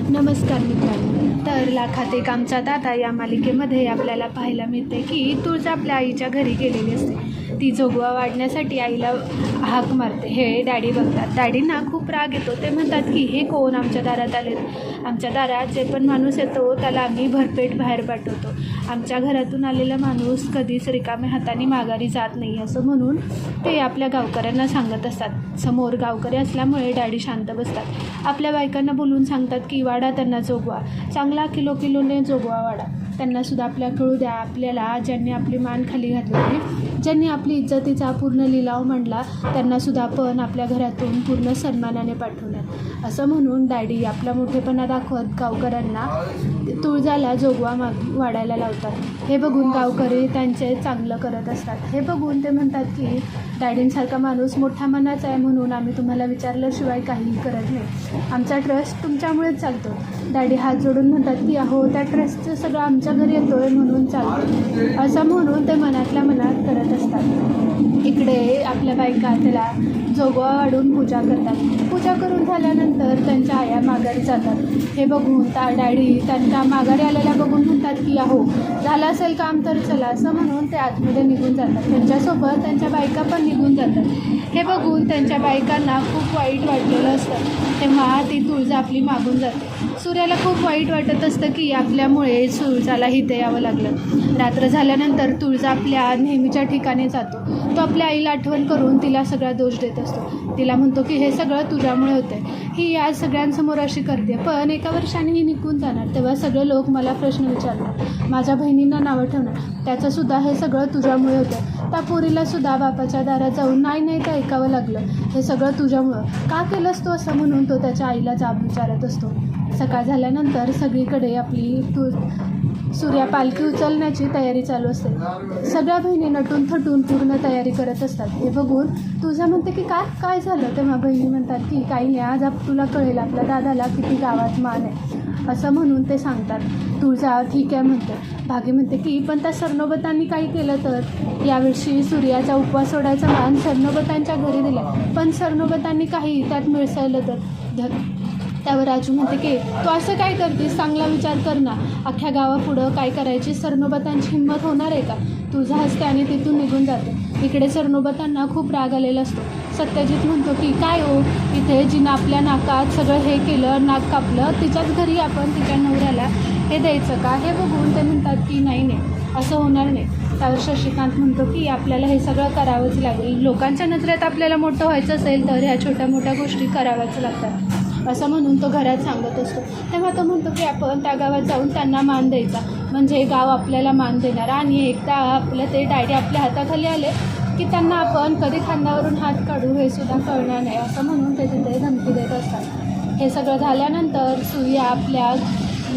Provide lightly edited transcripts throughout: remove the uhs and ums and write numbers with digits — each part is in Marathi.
नमस्कार मित्रांनो. तर लाखात एक आमचा दादा या मालिकेमध्ये आपल्याला पाहायला मिळते की तुळजा आपल्या आईच्या घरी गेलेली असते. ती जोगवा वाढण्यासाठी आईला हाक मारते. हे डॅडी बघतात. डॅडींना खूप राग येतो. ते म्हणतात की हे कोण आमच्या दारात आलेत. आमच्या दारात जे पण माणूस येतो त्याला आम्ही भरपेट बाहेर पाठवतो. आमच्या घरातून आलेला माणूस कधीच रिकाम्या हाताने माघारी जात नाही असं म्हणून ते आपल्या गावकऱ्यांना सांगत असतात. समोर गावकरी असल्यामुळे डॅडी शांत बसतात. आपल्या बायकांना बोलून सांगतात की वाडा त्यांना जोगवा, चांगला किलोने जोगवा वाडा. त्यांनासुद्धा आपल्या कळू द्या. आपल्याला ज्यांनी आपली मान खाली घातली, ज्यांनी आपली इज्जतीचा पूर्ण लिलाव मांडला, त्यांनासुद्धा आपण आपल्या घरातून पूर्ण सन्मानाने पाठवणार असं म्हणून डॅडी आपला मोठेपणा दाखवत गावकऱ्यांना तुळजाला जोगवा वाढायला लावतात. हे बघून गावकरी त्यांचे चांगलं करत असतात. हे बघून ते म्हणतात की डॅडींसारखा माणूस मोठ्या मनाचा आहे म्हणून आम्ही तुम्हाला विचारल्याशिवाय काहीही करत नाही. आमचा ट्रस्ट तुमच्यामुळेच चालतो. डॅडी हात जोडून म्हणतात की अहो, त्या ट्रस्टचं सगळं आमच्या घरी येतो आहे म्हणून चालतं असं म्हणून ते मनातल्या मनात करत असतात. इकडे आपल्या बायका त्याला जोगवा वाढून पूजा करतात. पूजा करून झाल्यानंतर त्यांच्या आया माघारी जातात. हे बघून डॅडी त्यांच्या माघारी आलेल्या बघून म्हणतात की अहो, झालं असेल काम तर चला असं म्हणून ते आतमध्ये निघून जातात. त्यांच्यासोबत त्यांच्या बायका पण निघून जातात. हे बघून त्यांच्या बायकांना खूप वाईट वाटलेलं असतं. तेव्हा ती तुळजा आपली मागून जाते. सूर्याला खूप वाईट वाटत असतं की आपल्यामुळे तुळजाला इथे यावं लागलं. रात्र झाल्यानंतर तुळजा आपल्या नेहमीच्या ठिकाणी जातो. तो आपल्या आईला आठवण करून तिला सगळा दोष देत असतो. तिला म्हणतो की हे सगळं तुझ्यामुळे होतं. ही आज सगळ्यांसमोर अशी करते, पण एका वर्षाने ही निघून जाणार. तेव्हा सगळे लोक मला प्रश्न विचारणार, माझ्या बहिणींना नावं ठेवणार. त्याचंसुद्धा हे सगळं तुझ्यामुळे होतं. त्या पोरीलासुद्धा बापाच्या दारात जाऊन नाही ते ऐकावं लागलं. हे सगळं तुझ्यामुळं का केलंस तू असं म्हणून तो त्याच्या आईला जाब विचारत असतो. सकाळ झाल्यानंतर सगळीकडे आपली सूर्या पालखी उचलण्याची तयारी चालू असते. सगळ्या बहिणी नटून थटून पूर्ण तयारी करत असतात. हे बघून तुझा म्हणते की काय झालं. तेव्हा बहिणी म्हणतात की काही नाही, आज तुला कळेल आपल्या दादाला किती गावात मान आहे असं म्हणून ते सांगतात. तुळजा ठीक आहे म्हणते. भागी म्हणते की पण त्या सरनोबतांनी काही केलं तर. यावर्षी सूर्याचा उपवास सोडायचा मान सरनोबतांच्या घरी दिला, पण सरनोबतांनी काही त्यात मिसळलं तर. त्यावर राजू म्हणते की तू असं काय करतेस, चांगला विचार कर ना. अख्ख्या गावापुढं काय करायची सरनोबतांची हिंमत होणार आहे का. तुझा हसते आणि तिथून निघून जाते. इकडे सरनोबतांना खूप राग आलेला असतो. सत्यजित म्हणतो की काय हो, इथे जिनं आपल्या नाकात सगळं हे केलं, नाक कापलं, तिच्याच घरी आपण तिच्या नवऱ्याला हे द्यायचं का. हे बघून ते म्हणतात की नाही असं होणार नाही. त्यावर शशिकांत म्हणतो की आपल्याला हे सगळं करावंच लागेल. लोकांच्या नजरेत आपल्याला मोठं व्हायचं असेल तर ह्या छोट्या मोठ्या गोष्टी कराव्याच लागतात असं म्हणून तो घरात सांगत असतो. तेव्हा तो म्हणतो की आपण त्या गावात जाऊन त्यांना मान द्यायचा, म्हणजे गाव आपल्याला मान देणार. आणि एकदा आपलं ते डॅडी आपल्या हाताखाली आले की त्यांना आपण कधी खांद्यावरून हात काढू हे सुद्धा कळणार नाही असं म्हणून ते तिथे धमकी देत असतात. हे सगळं झाल्यानंतर सूर्या आपल्या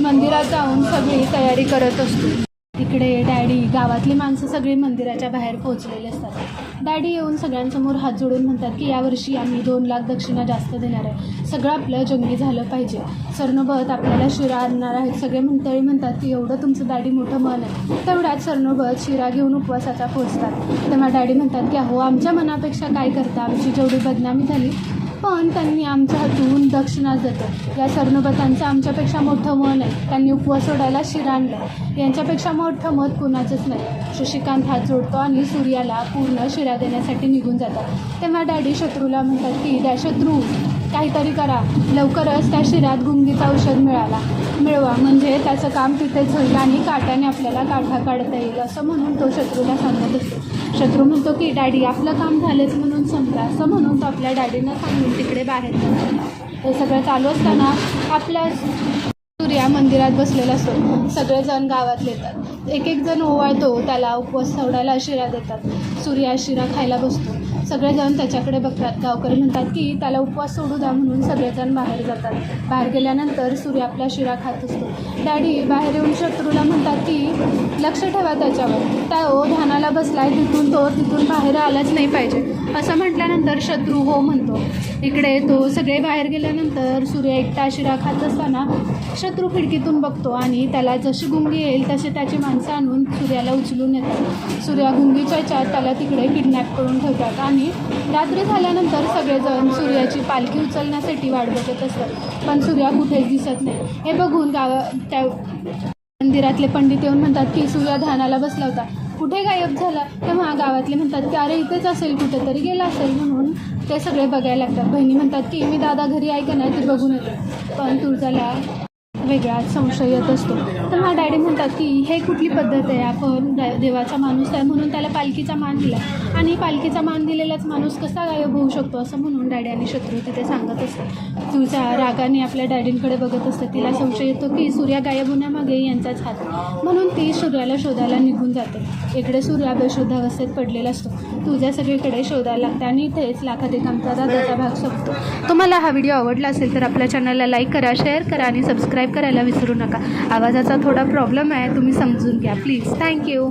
मंदिरात जाऊन सगळी तयारी करत असतो. तिकडे डॅडी गावातली माणसं सगळी मंदिराच्या बाहेर पोहोचलेले असतात. डॅडी येऊन सगळ्यांसमोर हात जोडून म्हणतात की यावर्षी आम्ही 2 लाख दक्षिणा जास्त देणार आहे. सगळं आपलं जंगी झालं पाहिजे. सरनोबत आपल्याला शिरा आणणार आहेत. सगळे मंडळी म्हणतात की एवढं तुमचं डॅडी मोठं मन आहे. तेवढ्यात सरनोबत शिरा घेऊन उपवासाचा पोचतात. तेव्हा डॅडी म्हणतात की अहो, आमच्या मनापेक्षा काय करता, आमची जेवढी बदनामी झाली पण त्यांनी आमच्या हातून दक्षिणाच देतो. या सरनोबतांचं आमच्यापेक्षा मोठं मन आहे. त्यांनी उपवास सोडायला शिरा आणलं. यांच्यापेक्षा मोठं मत कुणाचंच नाही. शशिकांत हात जोडतो आणि सूर्याला पूर्ण शिरा देण्यासाठी निघून जातात. तेव्हा डॅडी शत्रूला म्हणतात की त्या शत्रू काहीतरी करा, लवकरच त्या शिऱ्यात गुंगीचं औषध मिळवा, म्हणजे त्याचं काम तिथेच होईल आणि काट्याने आपल्याला काढता काढता येईल असं म्हणून तो शत्रूला सांगत असतो. शत्रू म्हणतो की डॅडी आपलं काम झालंच म्हणून संपलं असं म्हणून तो आपल्या डॅडीनं सांगून तिकडे बाहेर जातो. हे सगळं चालू असताना आपला सूर्या मंदिरात बसलेला असतो. सगळेजण गावातले येतात. एक जण ओवाळतो, त्याला उपवास सोडायला शिरा देतात. सूर्या शिरा खायला बसतो. सगळेजण त्याच्याकडे बघतात. गावकरी म्हणतात की त्याला उपवास सोडू द्या म्हणून सगळेजण बाहेर जातात. बाहेर गेल्यानंतर सूर्य आपला शिरा खात असतो. डॅडी बाहेर येऊन शत्रूला म्हणतात की लक्ष ठेवा त्याच्यावर, त्या ध्यानाला बसलाय, तिथून बाहेर आलाच नाही पाहिजे असं म्हटल्यानंतर शत्रू हो म्हणतो. इकडे तो सगळे बाहेर गेल्यानंतर सूर्य एकटा शिरा खात असताना शत्रू खिडकीतून बघतो आणि त्याला जशी गुंगी येईल तसे त्याची माणसं आणून सूर्याला उचलून येतात. सूर्या गुंगीच्या त्याला तिकडे किडनॅप करून ठेवतात आणि रात्र झाल्यानंतर सगळेजण सूर्याची पालखी उचलण्यासाठी वाट बघत असतात, पण सूर्या कुठेच दिसत नाही. हे बघून त्या मंदिरातले पंडित येऊन म्हणतात की सूर्या ध्यानाला बसला होता, कुठे गायब झाला. तेव्हा गावातले म्हणतात की अरे इथेच असेल, कुठेतरी गेला असेल. म्हणून ते सगळे बघायला लागतात. बहिणी म्हणतात की मी दादा घरी आहे का नाही ते बघून येते, पण तुळजाला वेगळाच संशय येत असतो. तेव्हा डॅडी म्हणतात की हे कुठली पद्धत आहे, आपण देवाचा माणूस आहे म्हणून त्याला पालखीचा मान दिला आणि पालखीचा मान दिलेलाच माणूस कसा गायब होऊ शकतो, असं म्हणून डॅडी आणि शत्रू तिथे सांगत असते. तुळजा रागाने आपल्या डॅडींकडे बघत असते. तिला संशय येतो की सूर्या गायब होण्यामागे यांचाच हात, म्हणून ती सूर्याला शोधायला निघून जाते. इकडे सूर्या बेशुद्ध अवस्थेत पडलेला असतो. तुळजा सगळीकडे शोधायला लागते आणि इथेच लाखात एक आमचा दादाचा भाग संपतो. तुम्हाला हा व्हिडिओ आवडला असेल तर आपल्या चॅनलला लाईक करा, शेअर करा आणि सबस्क्राईब करायला विसरू नका. आवाजाचा थोडा प्रॉब्लेम आहे, तुम्ही समजून घ्या प्लीज. थँक्यू.